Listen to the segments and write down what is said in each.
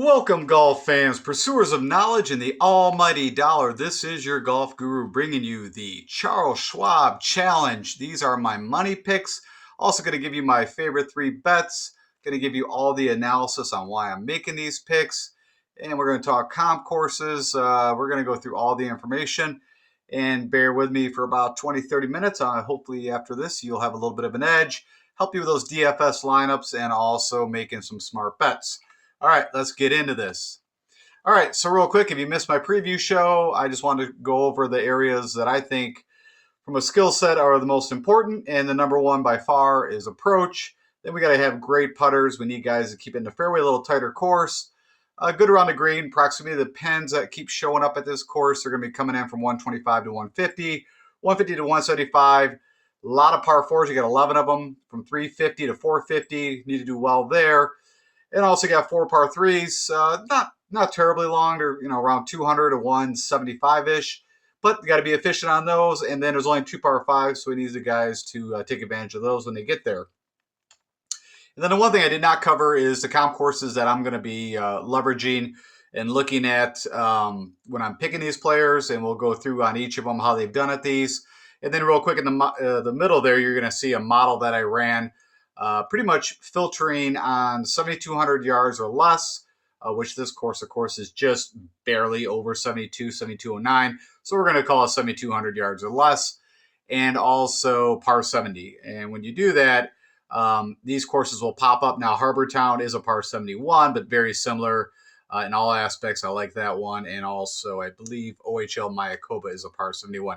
Welcome, golf fans, pursuers of knowledge and the almighty dollar. This is your golf guru bringing you the Charles Schwab Challenge. These are my money picks. Also going to give you my favorite three bets. Going to give you all the analysis on why I'm making these picks. And we're going to talk comp courses. We're going to go through all the information. And bear with me for about 20-30 minutes. Hopefully after this, you'll have a little bit of an edge. Help you with those DFS lineups and also making some smart bets. All right, let's get into this. All right, so real quick, if you missed my preview show, I just wanted to go over the areas that I think from a skill set are the most important. And the number one by far is approach. Then we got to have great putters. We need guys to keep it in the fairway, a little tighter course. Good around the green. Proximity of the pins that keep showing up at this course are going to be coming in from 125 to 150, 150 to 175. A lot of par fours. You got 11 of them from 350 to 450. Need to do well there. And also got four par threes, not terribly long. They're around 200 to 175-ish, but you got to be efficient on those. And then there's only two par fives, so he needs the guys to take advantage of those when they get there. And then the one thing I did not cover is the comp courses that I'm going to be leveraging and looking at when I'm picking these players, and we'll go through on each of them how they've done at these. And then real quick in the middle there, you're going to see a model that I ran. Pretty much filtering on 7,200 yards or less, which this course, of course, is just barely over 72, 7,209. So we're going to call it 7,200 yards or less, and also par 70. And when you do that, these courses will pop up. Now, Harbortown is a par 71, but very similar in all aspects. I like that one. And also, I believe OHL Mayakoba is a par 71.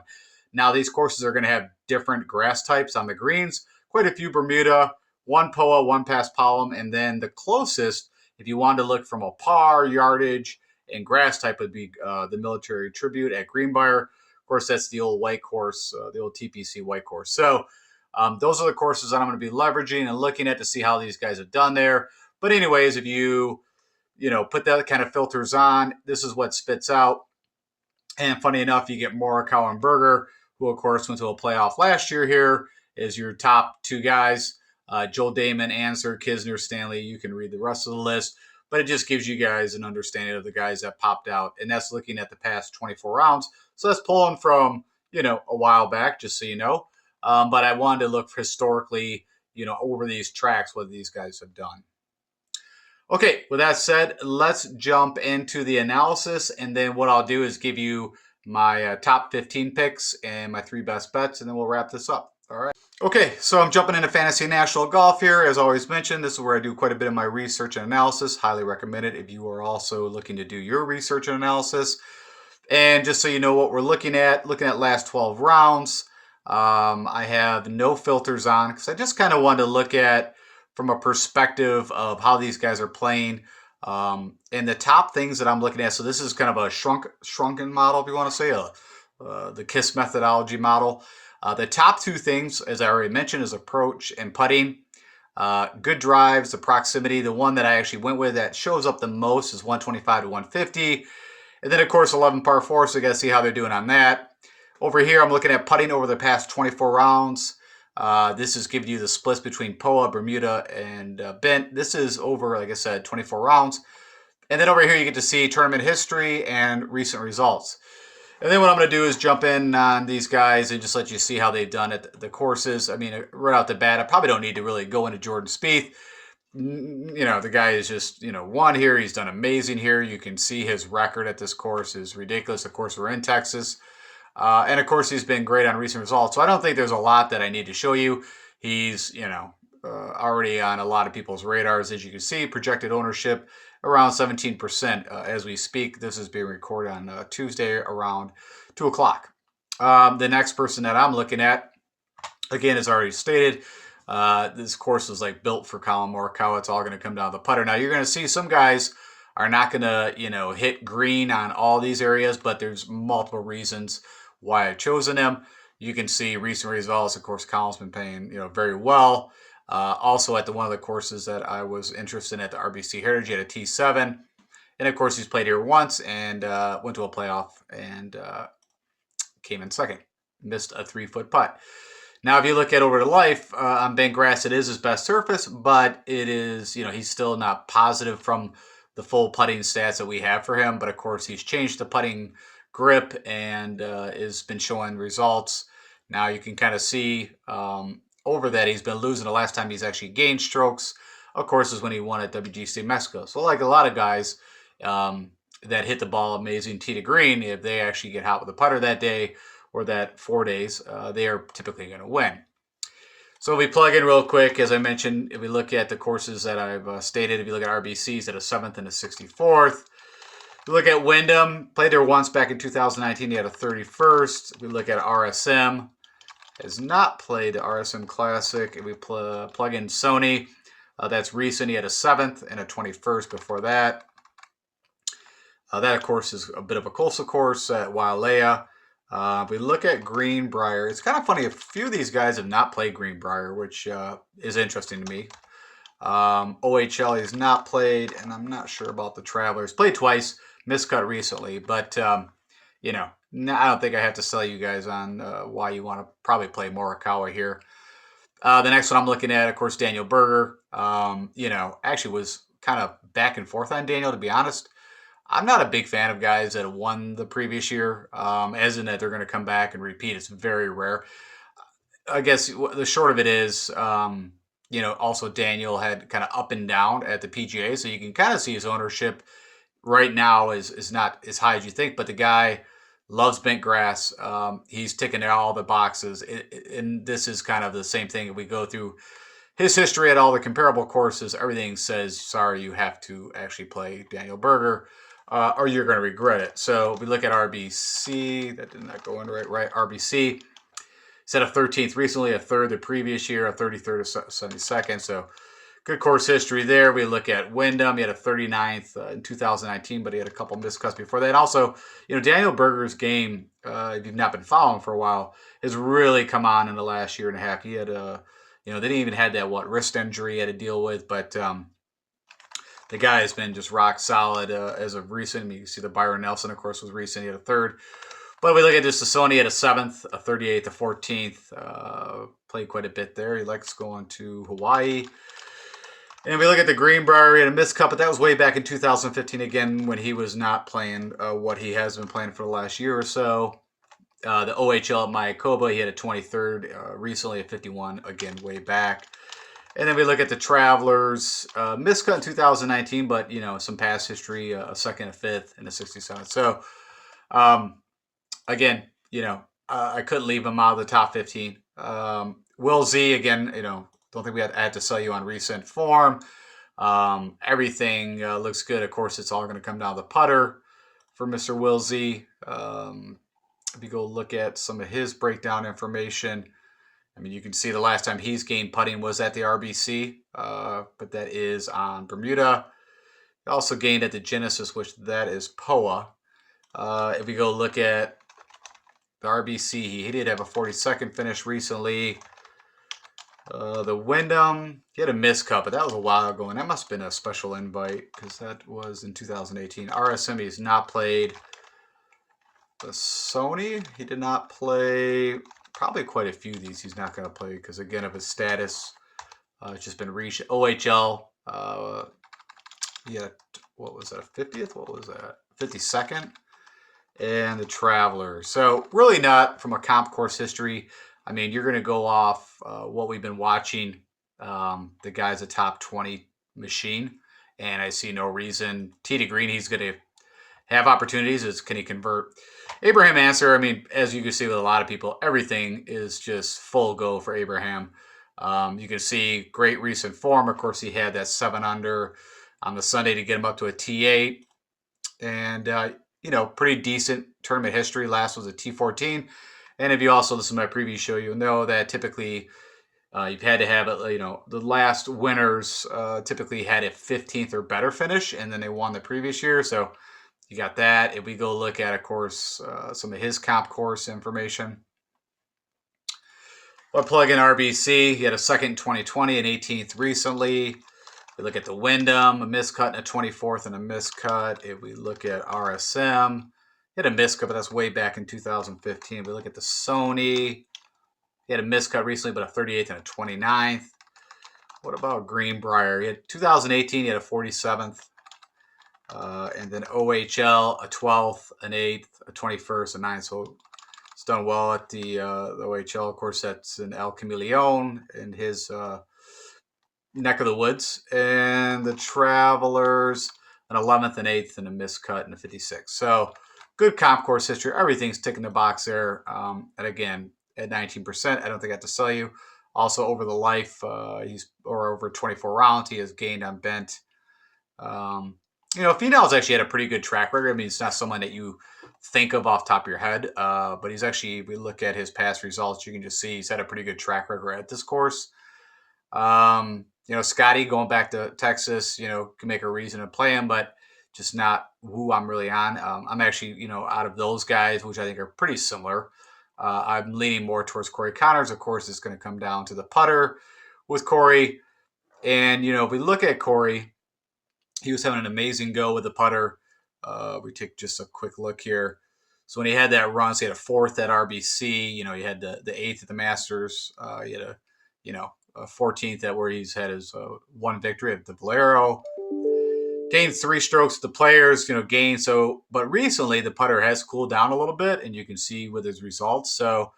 Now, these courses are going to have different grass types on the greens. Quite a few Bermuda, one POA, one pass palm, and then the closest, if you wanted to look from a par, yardage, and grass type, would be the Military Tribute at Greenbrier. Of course, that's the old white course, the old TPC white course. So those are the courses that I'm going to be leveraging and looking at to see how these guys have done there. But anyways, if you put that kind of filters on, this is what spits out. And funny enough, you get Morikawa and Berger, who, of course, went to a playoff last year here, is your top two guys. Joel Damon, Answer, Kisner, Stanley. You can read the rest of the list, but it just gives you guys an understanding of the guys that popped out, and that's looking at the past 24 rounds. So that's pulling from, a while back, just so you know. But I wanted to look historically, over these tracks, what these guys have done. Okay, with that said, let's jump into the analysis, and then what I'll do is give you my top 15 picks and my three best bets, and then we'll wrap this up. All right. Okay, so I'm jumping into Fantasy National Golf here. As always mentioned, this is where I do quite a bit of my research and analysis. Highly recommend it if you are also looking to do your research and analysis. And just so you know what we're looking at last 12 rounds. I have no filters on because I just kind of wanted to look at from a perspective of how these guys are playing. And the top things that I'm looking at, so this is kind of a shrunken model, if you want to say, the KISS methodology model. The top two things, as I already mentioned, is approach and putting. Good drives, the proximity. The one that I actually went with that shows up the most is 125 to 150. And then, of course, 11 par 4, so you got to see how they're doing on that. Over here, I'm looking at putting over the past 24 rounds. This is giving you the splits between POA, Bermuda, and Bent. This is over, like I said, 24 rounds. And then over here, you get to see tournament history and recent results. And then what I'm going to do is jump in on these guys and just let you see how they've done at the courses. I mean, right out the bat, I probably don't need to really go into Jordan Spieth. The guy is just, won here. He's done amazing here. You can see his record at this course is ridiculous. Of course, we're in Texas. And, of course, he's been great on recent results. So I don't think there's a lot that I need to show you. He's, already on a lot of people's radars. As you can see, projected ownership around 17% as we speak. This is being recorded on Tuesday around 2 o'clock. The next person that I'm looking at, again, as already stated, this course is like built for Colin Morikawa. It's all going to come down to the putter. Now, you're going to see some guys are not going to, hit green on all these areas, but there's multiple reasons why I've chosen them. You can see recent results. Of course, Colin's been playing, very well. Also at one of the courses that I was interested in at the RBC Heritage at a T7. And of course, he's played here once and went to a playoff and came in second. Missed a 3-foot putt. Now, if you look at over to life, on bent grass, it is his best surface, but it is, he's still not positive from the full putting stats that we have for him. But of course, he's changed the putting grip and has been showing results. Now you can kind of see over that he's been losing. The last time he's actually gained strokes, of course, is when he won at WGC Mexico. So like a lot of guys that hit the ball amazing tee to green, if they actually get hot with a putter that day or that 4 days, they are typically going to win. So if we plug in real quick, as I mentioned, if we look at the courses that I've stated, if you look at RBCs at a 7th and a 64th, we look at Wyndham, played there once back in 2019, he had a 31st. We look at RSM, has not played the RSM Classic. If we plug in Sony, that's recent, he had a 7th and a 21st before that. That, of course, is a bit of a coastal course at Wailea. We look at Greenbrier. It's kind of funny. A few of these guys have not played Greenbrier, which is interesting to me. OHL he's not played, and I'm not sure about the Travelers. Played twice, miscut recently, but you know, I don't think I have to sell you guys on why you want to probably play Morikawa here. The next one I'm looking at, of course, Daniel Berger. You know, actually was kind of back and forth on Daniel, to be honest. I'm not a big fan of guys that have won the previous year, as in that they're going to come back and repeat. It's very rare. I guess the short of it is, you know, also Daniel had kind of up and down at the PGA, so you can kind of see his ownership right now is not as high as you think, but the guy loves bent grass. He's ticking all the boxes, and this is kind of the same thing. If we go through his history at all the comparable courses, everything says, sorry, you have to actually play Daniel Berger. Or you're going to regret it. So we look at RBC. That did not go in right. RBC set a 13th recently, a 3rd the previous year, a 33rd, a 72nd. So good course history there. We look at Wyndham. He had a 39th in 2019, but he had a couple miscuts before that. And also, you know, Daniel Berger's game, if you've not been following for a while, has really come on in the last year and a half. He had a, you know, they didn't even had that wrist injury he had to deal with, but the guy has been just rock solid as of recent. I mean, you see the Byron Nelson, of course, was recent. He had a 3rd. But we look at just the Sony at a 7th, a 38th, a 14th. Played quite a bit there. He likes going to Hawaii. And we look at the Greenbrier. He had a missed cut, but that was way back in 2015 again when he was not playing what he has been playing for the last year or so. The OHL at Mayakoba, he had a 23rd. Recently a 51, again, way back. And then we look at the Travelers, miscut in 2019, but, you know, some past history, a 2nd, a 5th, and a 67th. So, again, you know, I couldn't leave him out of the top 15. Will Z, again, you know, don't think I had to sell you on recent form. Everything looks good. Of course, it's all going to come down to the putter for Mr. Will Z. If you go look at some of his breakdown information, I mean, you can see the last time he's gained putting was at the RBC, but that is on Bermuda. He also gained at the Genesis, which that is POA. If we go look at the RBC, he did have a 42nd finish recently. The Wyndham, he had a miscut, but that was a while ago, and that must have been a special invite because that was in 2018. RSM, he's not played. The Sony, he did not play. Probably quite a few of these he's not going to play because, again, of his status. It's just been reached. OHL, yeah, what was that, a 50th? What was that, 52nd? And the Traveler. So really not from a comp course history. I mean, you're going to go off what we've been watching. The guy's a top 20 machine, and I see no reason. Tee to green, he's going to have opportunities. Can he convert? Abraham Ancer, I mean, as you can see with a lot of people, everything is just full go for Abraham. You can see great recent form. Of course, he had that 7 under on the Sunday to get him up to a T8. And, you know, pretty decent tournament history. Last was a T14. And if you also listen to my previous show, you'll know that typically you've had to have, you know, the last winners typically had a 15th or better finish, and then they won the previous year. So you got that. If we go look at, of course, some of his comp course information. I'll plug in RBC. He had a 2nd in 2020, an 18th recently. We look at the Wyndham, a miscut and a 24th and a miscut. If we look at RSM, he had a miscut, but that's way back in 2015. We look at the Sony. He had a miscut recently, but a 38th and a 29th. What about Greenbrier? He had 2018, he had a 47th. And then OHL, a 12th, an 8th, a 21st, a 9th. So it's done well at the OHL. Of course, that's in El Camaleon in his neck of the woods. And the Travelers, an 11th, an 8th, and a miscut and a 56. So good comp course history. Everything's ticking the box there. And again, at 19%, I don't think I have to sell you. Also, over the life, over 24 rounds, he has gained on bent. Finau's actually had a pretty good track record. I mean, it's not someone that you think of off the top of your head, but he's actually, we look at his past results, you can just see he's had a pretty good track record at this course. Scotty going back to Texas, can make a reason to play him, but just not who I'm really on. I'm actually, out of those guys, which I think are pretty similar, I'm leaning more towards Corey Connors. Of course, it's going to come down to the putter with Corey. And, if we look at Corey, he was having an amazing go with the putter. We take just a quick look here. So when he had that run, so he had a 4th at RBC, he had the 8th at the Masters. He had a 14th at where he's had his one victory at the Valero. Gained 3 strokes at the Players, gained. So, but recently the putter has cooled down a little bit, and you can see with his results. So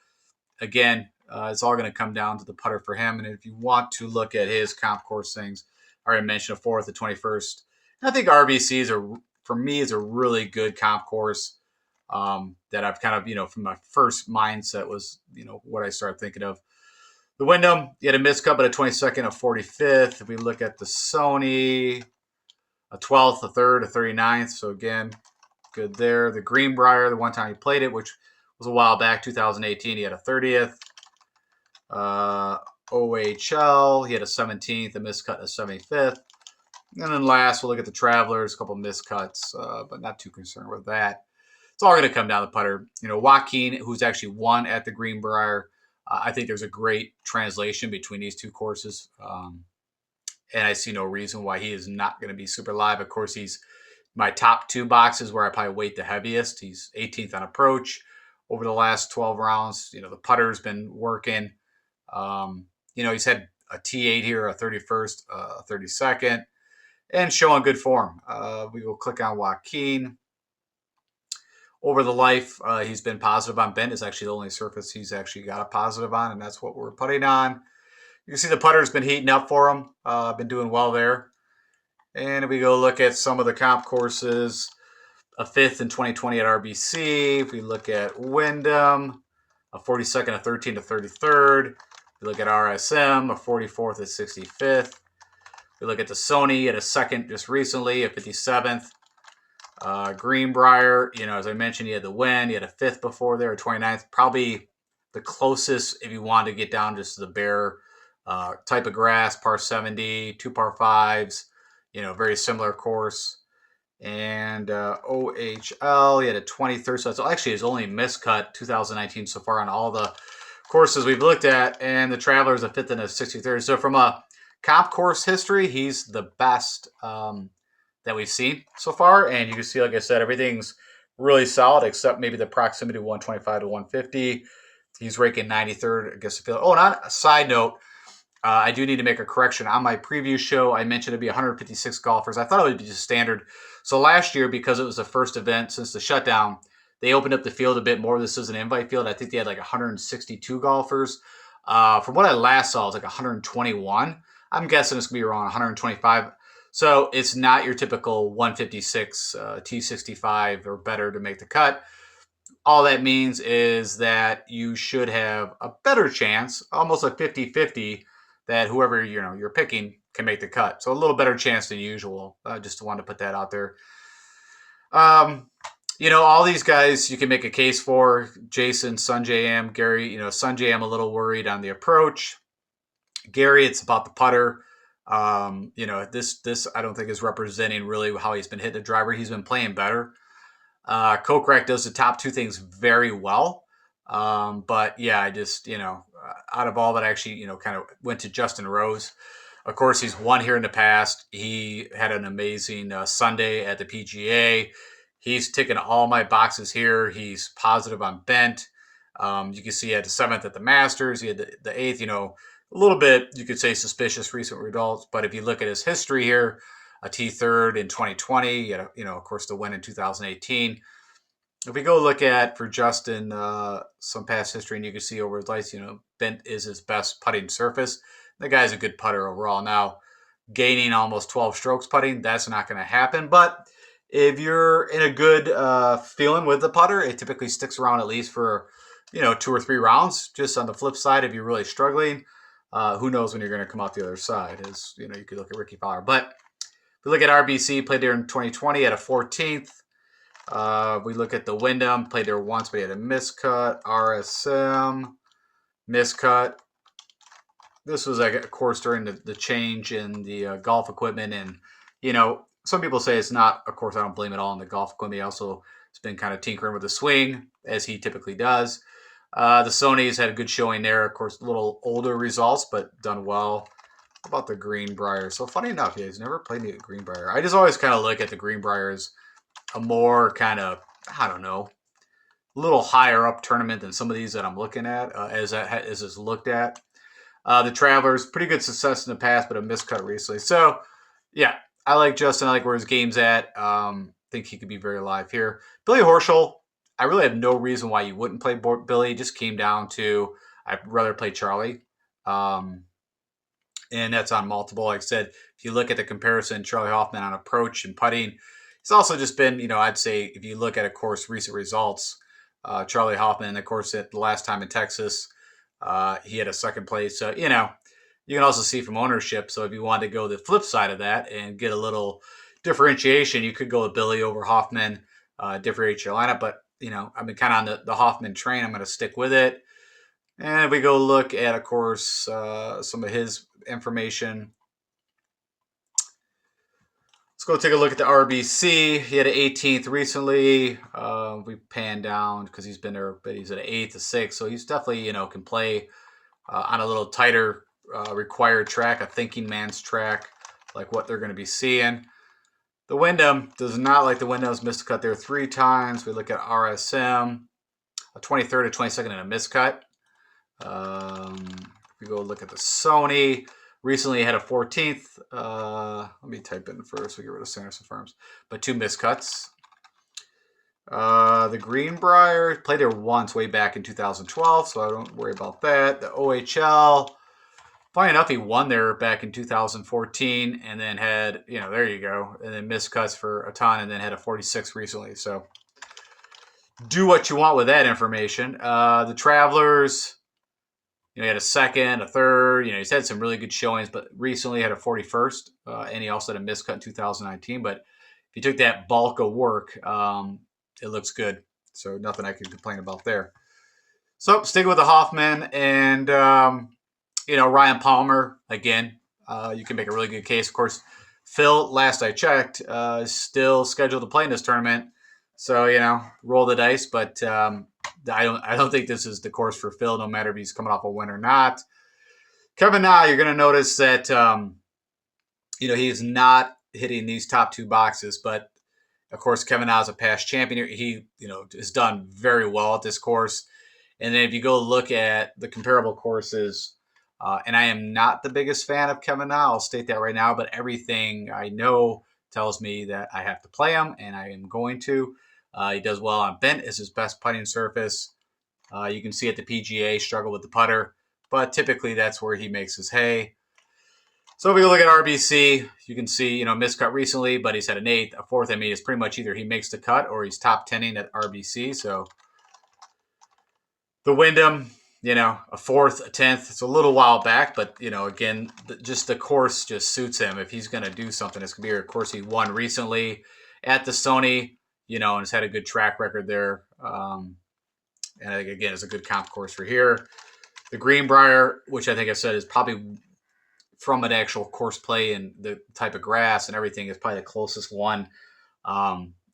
again, it's all going to come down to the putter for him. And if you want to look at his comp course things, I already mentioned a 4th, the 21st. And I think RBCs for me, is a really good comp course that I've kind of, from my first mindset was, what I started thinking of. The Wyndham, you had a miscut, but a 22nd, a 45th. If we look at the Sony, a 12th, a 3rd, a 39th. So again, good there. The Greenbrier, the one time he played it, which was a while back, 2018, he had a 30th. OHL, he had a 17th, a miscut, a 75th. And then last, we'll look at the Travelers, a couple of miscuts, but not too concerned with that. It's all going to come down to the putter. Joaquin, who's actually won at the Greenbrier, I think there's a great translation between these two courses. And I see no reason why he is not going to be super live. Of course, he's my top 2 boxes where I probably weight the heaviest. He's 18th on approach over the last 12 rounds. The putter's been working. He's had a T8 here, a 31st, a 32nd, and showing good form. We will click on Joaquin. Over the life, he's been positive on bent. It's actually the only surface he's actually got a positive on, and that's what we're putting on. You can see the putter's been heating up for him. Been doing well there. And if we go look at some of the comp courses, a 5th in 2020 at RBC. If we look at Wyndham, a 42nd, a 13th, a 33rd. We look at RSM, a 44th, a 65th. We look at the Sony at a 2nd just recently, a 57th. Greenbrier, as I mentioned, he had the win. He had a 5th before there, a 29th. Probably the closest if you wanted to get down just to the bare type of grass, par 70, 2 par 5s, very similar course. And OHL, he had a 23rd. So it's actually his only miscut 2019 so far on all the courses we've looked at. And the Travelers, a 5th and a 63rd. So from a comp course history, he's the best that we've seen so far. And you can see, like I said, everything's really solid except maybe the proximity 125 to 150. He's ranking 93rd against the field. Oh, and on a side note, I do need to make a correction. On my preview show, I mentioned it'd be 156 golfers. I thought it would be just standard. So last year, because it was the first event since the shutdown, they opened up the field a bit more. This is an invite field. I think they had like 162 golfers. From what I last saw, it was like 121. I'm guessing it's going to be around 125. So it's not your typical 156 T65 or better to make the cut. All that means is that you should have a better chance, almost a 50-50, that whoever you're picking can make the cut. So a little better chance than usual. Just wanted to put that out there. All these guys you can make a case for. Jason, Sunjay M, Gary. Sunjay I'm a little worried on the approach. Gary, it's about the putter. This I don't think is representing really how he's been hitting the driver. He's been playing better. Kokrak does the top 2 things very well. But yeah, I just, out of all that, I actually, kind of went to Justin Rose. Of course, he's won here in the past. He had an amazing Sunday at the PGA. He's ticking all my boxes here. He's positive on bent. You can see he had the 7th at the Masters. He had the 8th, a little bit, you could say, suspicious recent results. But if you look at his history here, a T3rd in 2020. Of course, the win in 2018. If we go look at, for Justin, some past history, and you can see over his life, bent is his best putting surface. The guy's a good putter overall. Now, gaining almost 12 strokes putting, that's not going to happen. But if you're in a good feeling with the putter, it typically sticks around at least for, 2 or 3 rounds. Just on the flip side, if you're really struggling, who knows when you're going to come out the other side. As you could look at Ricky Fowler. But if we look at RBC, played there in 2020 at a 14th. We look at the Wyndham, played there once, but he had a miscut. RSM, miscut. This was, of course, during the change in the golf equipment. And, some people say it's not. Of course, I don't blame it all on the golf equipment. He also has been kind of tinkering with the swing, as he typically does. The Sony's had a good showing there. Of course, a little older results, but done well. How about the Greenbrier? So funny enough, he's never played me at Greenbrier. I just always kind of look at the Greenbrier as a more kind of, I don't know, a little higher up tournament than some of these that I'm looking at, as is looked at. The Travelers, pretty good success in the past, but a miscut recently. So, yeah, I like Justin. I like where his game's at. Think he could be very live here. Billy Horschel, I really have no reason why you wouldn't play Billy. It just came down to I'd rather play Charlie. And that's on multiple. Like I said, if you look at the comparison, Charlie Hoffman on approach and putting, he's also just been, I'd say if you look at, of course, recent results, Charlie Hoffman, of course, at the last time in Texas, he had a second place. So, you can also see from ownership. So if you wanted to go the flip side of that and get a little differentiation, you could go with Billy over Hoffman, differentiate your lineup. But, I've been kind of on the Hoffman train. I'm going to stick with it. And if we go look at, of course, some of his information. Let's go take a look at the RBC. He had an 18th recently. We panned down because he's been there, but he's at an 8th, a 6th. So he's definitely, can play on a little tighter required track, a thinking man's track, like what they're going to be seeing. The Wyndham does not like the Wyndham's missed a cut there 3 times. We look at RSM, a 23rd, a 22nd, and a miscut. We go look at the Sony. Recently had a 14th. Let me type in first. We get rid of Sanderson Farms. But 2 miscuts. The Greenbrier played there once way back in 2012, so I don't worry about that. The OHL, funny enough, he won there back in 2014 and then had, there you go, and then miscuts for a ton and then had a 46 recently. So do what you want with that information. The Travelers, he had a 2nd, a 3rd. He's had some really good showings, but recently had a 41st, and he also had a miscut in 2019. But if you took that bulk of work, it looks good. So nothing I can complain about there. So sticking with the Hoffman and, Ryan Palmer, again, you can make a really good case. Of course, Phil, last I checked, is still scheduled to play in this tournament. So, roll the dice, but I don't think this is the course for Phil, no matter if he's coming off a win or not. Kevin Na, you're going to notice that, he is not hitting these top 2 boxes, but of course, Kevin Na is a past champion. He, has done very well at this course. And then if you go look at the comparable courses, and I am not the biggest fan of Kevin Na, I'll state that right now, but everything I know tells me that I have to play him, and I am going to. He does well on bent, is his best putting surface. You can see at the PGA, struggle with the putter, but typically that's where he makes his hay. So if we look at RBC, you can see, miscut recently, but he's had an 8th, a 4th. I mean, it's pretty much either he makes the cut or he's top 10ing at RBC. So the Wyndham, a 4th, a 10th. It's a little while back, but, again, just the course just suits him. If he's going to do something, it's going to be, of course, he won recently at the Sony, and has had a good track record there. And again, it's a good comp course for here. The Greenbrier, which I think I said is probably from an actual course play and the type of grass and everything, is probably the closest one.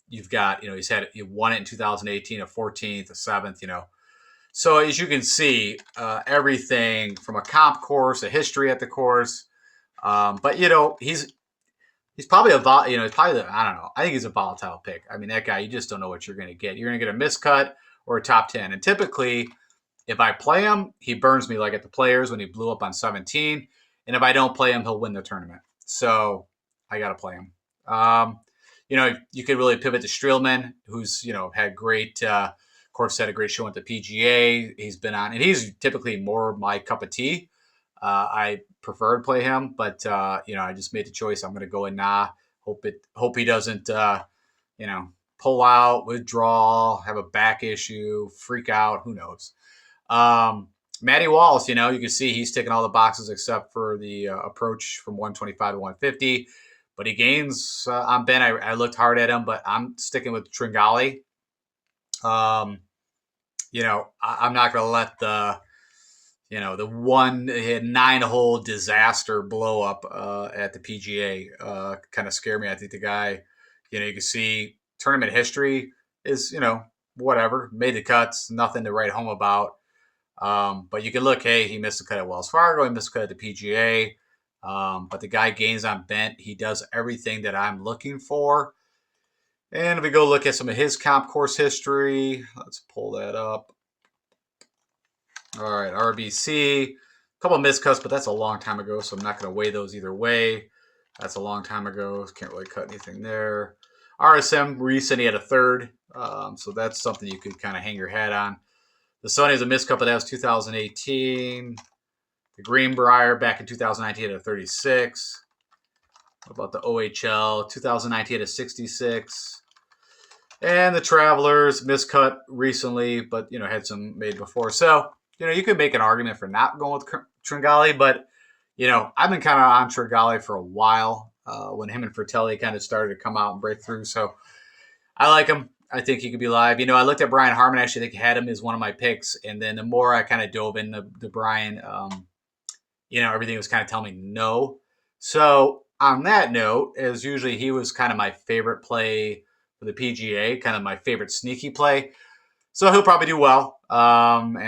You've got, he won it in 2018, a 14th, a 7th, So as you can see, everything from a comp course, a history at the course. But, he's probably I don't know. I think he's a volatile pick. I mean, that guy, you just don't know what you're going to get. You're going to get a miscut or a top 10. And typically, if I play him, he burns me like at the Players when he blew up on 17. And if I don't play him, he'll win the tournament. So I got to play him. You could really pivot to Streelman, who's, had great, of course, had a great show at the PGA. He's been on, and he's typically more my cup of tea. I prefer to play him, but, I just made the choice. I'm going to go in nah. Hope he doesn't, pull out, withdraw, have a back issue, freak out. Who knows? Matty Wallace, you can see he's ticking all the boxes except for the approach from 125 to 150. But he gains on Ben. I looked hard at him, but I'm sticking with Tringali. I'm not going to let the one hit 9-hole disaster blow up at the PGA kind of scare me. I think the guy, you can see tournament history is, whatever, made the cuts, nothing to write home about. But you can look, hey, he missed a cut at Wells Fargo, he missed a cut at the PGA. But the guy gains on bent. He does everything that I'm looking for. And if we go look at some of his comp course history, let's pull that up. All right, RBC, a couple of missed cuts, but that's a long time ago, so I'm not going to weigh those either way. That's a long time ago. Can't really cut anything there. RSM, recent, he had a third, so that's something you could kind of hang your hat on. The Sunny is a missed cut, but that was 2018. The Greenbrier back in 2019 had a 36. What about the OHL? 2019 had a 66. And the Travelers, miscut recently, but, had some made before. So, you could make an argument for not going with Tringali, but, I've been kind of on Tringali for a while when him and Fratelli kind of started to come out and break through. So I like him. I think he could be live. I looked at Brian Harman. Actually, I think I had him as one of my picks. And then the more I kind of dove into Brian, everything was kind of telling me no. So on that note, as usually he was kind of my favorite play for the PGA, kind of my favorite sneaky play. So he'll probably do well. But I'm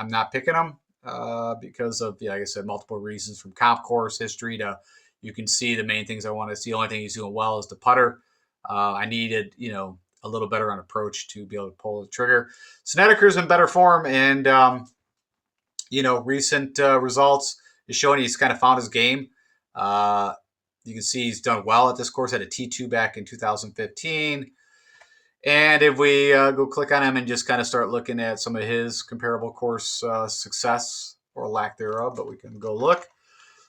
not picking him because of, like I said, multiple reasons, from comp course history to, you can see the main things I want to see. The only thing he's doing well is the putter. I needed, a little better on approach to be able to pull the trigger. Snedeker's in better form, and, recent results is showing he's kind of found his game. You can see he's done well at this course, had a T2 back in 2015. And if we go click on him and just kind of start looking at some of his comparable course success or lack thereof, but we can go look.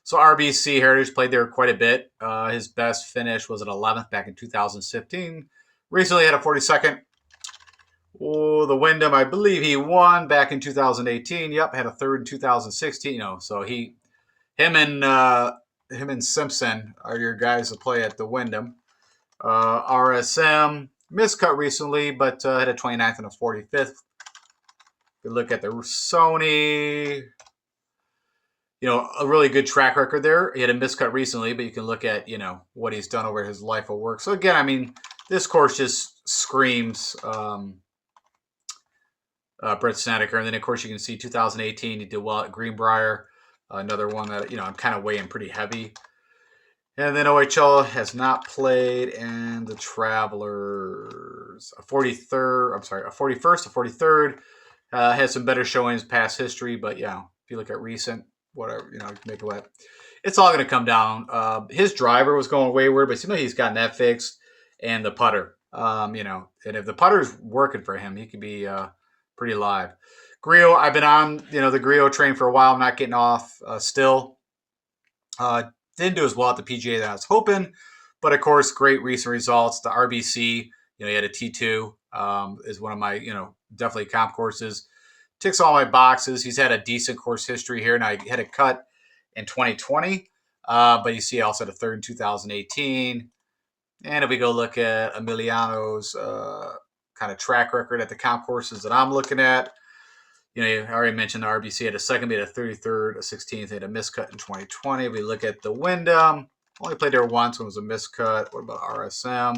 So RBC Heritage played there quite a bit. His best finish was an 11th back in 2015. Recently had a 42nd. Oh, the Wyndham, I believe he won back in 2018. Yep, had a third in 2016. So him and Simpson are your guys to play at the Wyndham. RSM miscut recently, but had a 29th and a 45th. You look at the Sony. A really good track record there. He had a miscut recently, but you can look at, what he's done over his life of work. So again, this course just screams Brett Snedeker. And then, of course, you can see 2018, he did well at Greenbrier. Another one that, I'm kind of weighing pretty heavy. And then OHL has not played, and the Travelers, a 41st, a 43rd, has some better showings past history. But, if you look at recent, whatever, make it what. It's all going to come down. His driver was going wayward, but he's gotten that fixed, and the putter. And if the putter's working for him, he could be pretty live. Grillo, I've been on, the Grillo train for a while. I'm not getting off still. Didn't do as well at the PGA that I was hoping, but of course, great recent results. The RBC, he had a T2, is one of my, definitely comp courses. Ticks all my boxes. He's had a decent course history here. Now, he had a cut in 2020, but you see, he also had a third in 2018. And if we go look at Emiliano's kind of track record at the comp courses that I'm looking at, I already mentioned the RBC had a second, he had a 33rd, a 16th, he had a miscut in 2020. We look at the Wyndham, only played there once when it was a miscut. What about RSM?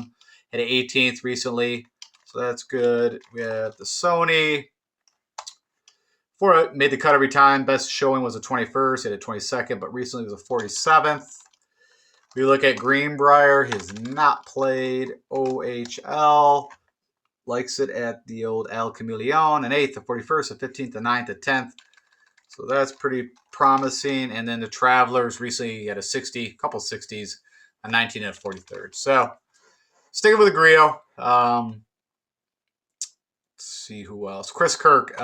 Had an 18th recently, so that's good. We have the Sony. Made the cut every time. Best showing was a 21st, he had a 22nd, but recently it was a 47th. We look at Greenbrier, he has not played OHL. Likes it at the old El Camaleon, an 8th, a 41st, a 15th, a 9th, a 10th. So that's pretty promising. And then the Travelers recently had a 60, a couple 60s. a 19 and a 43rd. So sticking with the Grillo. Let's see who else. Chris Kirk.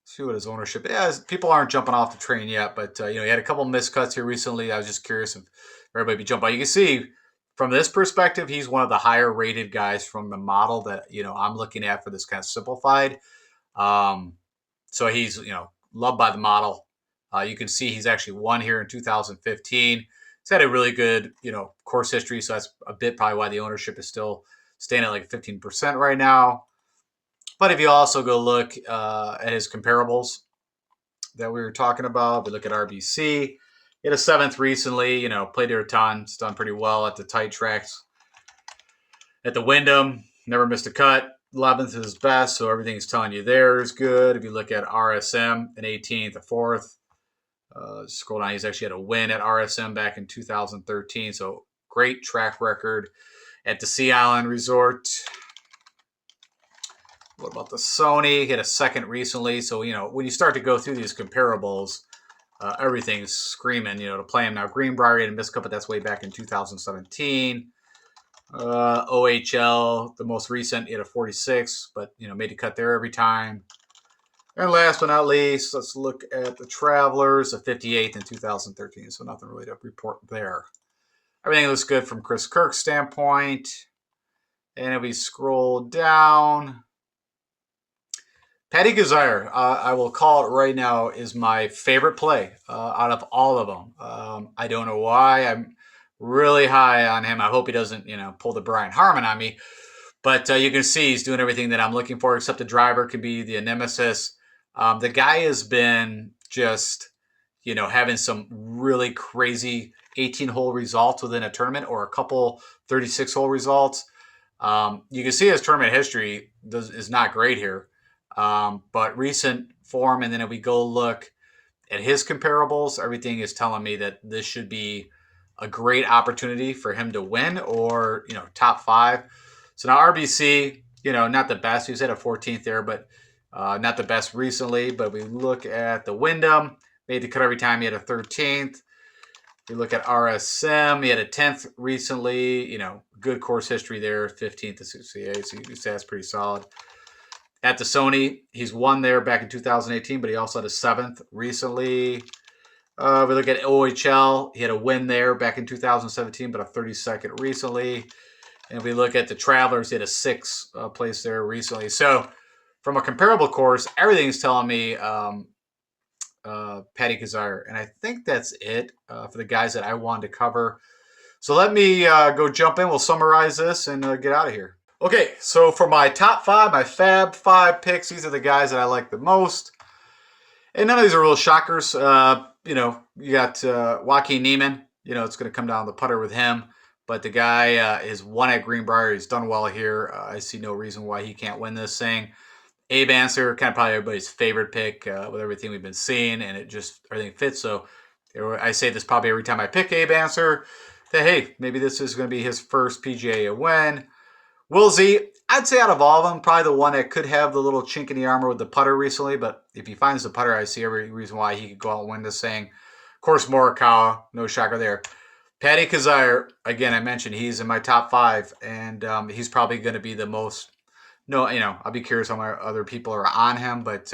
See what his ownership is. People aren't jumping off the train yet, but he had a couple miscuts here recently. I was just curious if everybody be jumping on. You can see from this perspective, he's one of the higher rated guys from the model that I'm looking at for this kind of simplified. So he's loved by the model. You can see he's actually won here in 2015. He's had a really good course history, so that's a bit probably why the ownership is still staying at like 15% right now. But if you also go look at his comparables that we were talking about, we look at RBC. He had a 7th recently, played there a ton. It's done pretty well at the tight tracks. At the Wyndham, never missed a cut. 11th is best, so everything's telling you there is good. If you look at RSM, an 18th, a 4th. Scroll down, he's actually had a win at RSM back in 2013, so great track record at the Sea Island Resort. What about the Sony? Hit a 2nd recently. So, when you start to go through these comparables, everything's screaming, to play him. Now, Greenbrier had a missed cut, but that's way back in 2017. OHL, the most recent, hit a 46, but, made a cut there every time. And last but not least, let's look at the Travelers, a 58th in 2013. So nothing really to report there. Everything looks good from Chris Kirk's standpoint. And if we scroll down, Paddy Kazire, I will call it right now, is my favorite play out of all of them. I don't know why. I'm really high on him. I hope he doesn't, pull the Brian Harmon on me. But you can see he's doing everything that I'm looking for, except the driver can be the nemesis. The guy has been just, having some really crazy 18-hole results within a tournament or a couple 36-hole results. You can see his tournament history is not great here. But recent form, and then if we go look at his comparables, everything is telling me that this should be a great opportunity for him to win or, top 5. So now RBC, not the best. He's at a 14th there, but not the best recently. But we look at the Wyndham, made the cut every time. He had a 13th. We look at RSM, he had a 10th recently. Good course history there, 15th to 68. So you can say that's pretty solid. At the Sony, he's won there back in 2018, but he also had a 7th recently. We look at OHL, he had a win there back in 2017, but a 32nd recently. And if we look at the Travelers, he had a 6th place there recently. So from a comparable course, everything's telling me Paddy Kazire. And I think that's it for the guys that I wanted to cover. So let me go jump in. We'll summarize this and get out of here. Okay, so for my top 5, my Fab 5 picks, these are the guys that I like the most. And none of these are real shockers. You got Joaquin Niemann. It's going to come down to the putter with him. But the guy is won at Greenbrier. He's done well here. I see no reason why he can't win this thing. Abe Answer, kind of probably everybody's favorite pick with everything we've been seeing. And everything fits. So I say this probably every time I pick Abe Answer. That, hey, maybe this is going to be his first PGA win. Will Z, I'd say out of all of them, probably the one that could have the little chink in the armor with the putter recently. But if he finds the putter, I see every reason why he could go out and win this thing. Of course, Morikawa, no shocker there. Paddy Kazire, again, I mentioned he's in my top 5. And he's probably going to be the most. I'll be curious how many other people are on him. But,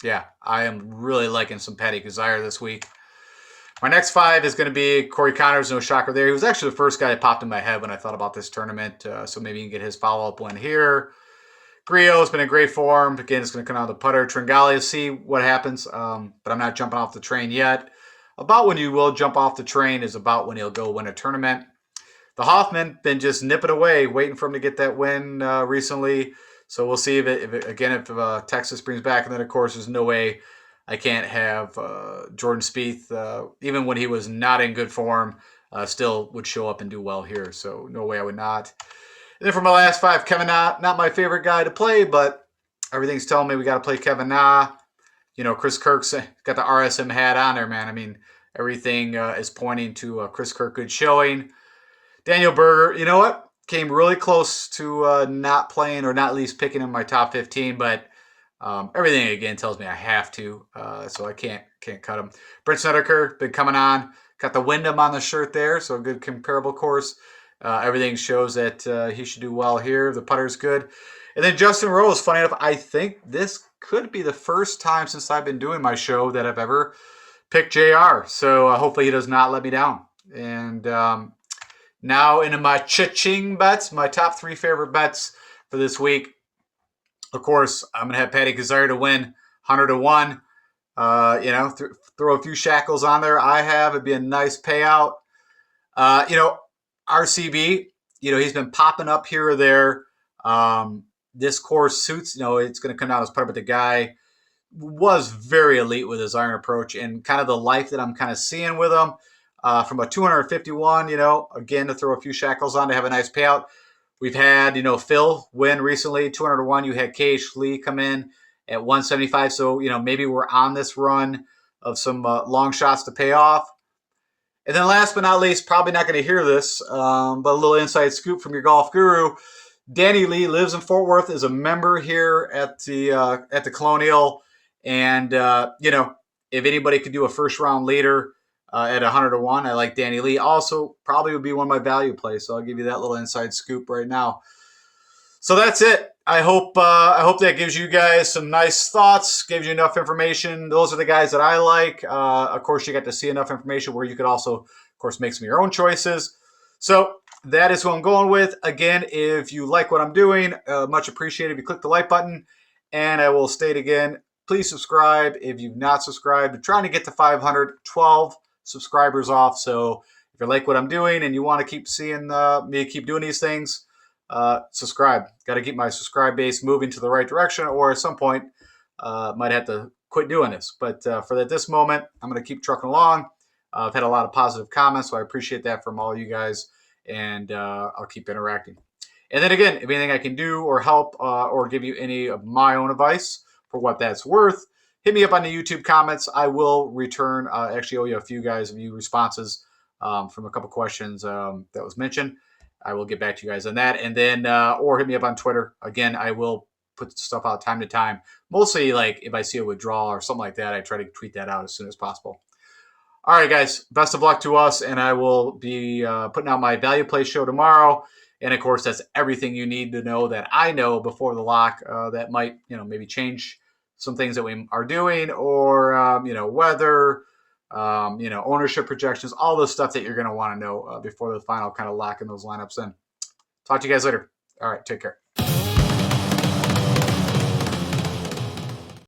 yeah, I am really liking some Paddy Kazire this week. My next 5 is going to be Corey Connors, no shocker there. He was actually the first guy that popped in my head when I thought about this tournament, so maybe you can get his follow-up win here. Griot's been in great form. Again, it's going to come out of the putter. Tringali, see what happens, but I'm not jumping off the train yet. About when you will jump off the train is about when he'll go win a tournament. The Hoffman, been just nipping away, waiting for him to get that win recently. So we'll see if Texas brings back. And then, of course, there's no way I can't have Jordan Spieth, even when he was not in good form, still would show up and do well here. So no way I would not. And then for my last 5, Kevin Na, not my favorite guy to play, but everything's telling me we got to play Kevin Na. Chris Kirk's got the RSM hat on there, man. I mean, everything is pointing to Chris Kirk good showing. Daniel Berger, you know what? Came really close to not playing or not at least picking in my top 15, but everything again tells me I have to, so I can't cut him. Brent Snedeker been coming on, Got the Wyndham on the shirt there, so a good comparable course. Everything shows that he should do well here. The putter's good. And then Justin Rose, funny enough, I think this could be the first time since I've been doing my show that I've ever picked JR. So hopefully he does not let me down. And now into my cha-ching bets, my top 3 favorite bets for this week. Of course, I'm going to have Patty Kazire to win 100 to 1. Throw a few shackles on there. I have. It'd be a nice payout. RCB, he's been popping up here or there. This course suits, it's going to come down as part, but the guy was very elite with his iron approach and kind of the life that I'm kind of seeing with him. From a 251, again, to throw a few shackles on to have a nice payout. We've had, Phil win recently, 201. You had KH Lee come in at 175. So, maybe we're on this run of some long shots to pay off. And then last but not least, probably not going to hear this, but a little inside scoop from your golf guru. Danny Lee lives in Fort Worth, is a member here at the Colonial. And, if anybody could do a first round leader at 100 to 1, I like Danny Lee. Also, probably would be one of my value plays. So I'll give you that little inside scoop right now. So that's it. I hope that gives you guys some nice thoughts, gives you enough information. Those are the guys that I like. Of course, you got to see enough information where you could also, of course, make some of your own choices. So that is who I'm going with. Again, if you like what I'm doing, much appreciated if you click the like button. And I will state again, please subscribe if you've not subscribed. I'm trying to get to 512 subscribers off. So if you like what I'm doing and you want to keep seeing me keep doing these things, subscribe. Got to keep my subscribe base moving to the right direction, or at some point might have to quit doing this. But for this moment, I'm going to keep trucking along. I've had a lot of positive comments, so I appreciate that from all you guys, and I'll keep interacting. And then again, if anything I can do or help or give you any of my own advice for what that's worth, hit me up on the YouTube comments. I will return. Actually, owe you a few responses from a couple questions that was mentioned. I will get back to you guys on that. And then, or hit me up on Twitter. Again, I will put stuff out time to time. Mostly like if I see a withdrawal or something like that, I try to tweet that out as soon as possible. All right, guys, best of luck to us. And I will be putting out my value play show tomorrow. And of course, that's everything you need to know that I know before the lock that might, maybe change some things that we are doing, or, weather, ownership projections, all the stuff that you're going to want to know before the final kind of locking those lineups in. Talk to you guys later. All right, take care.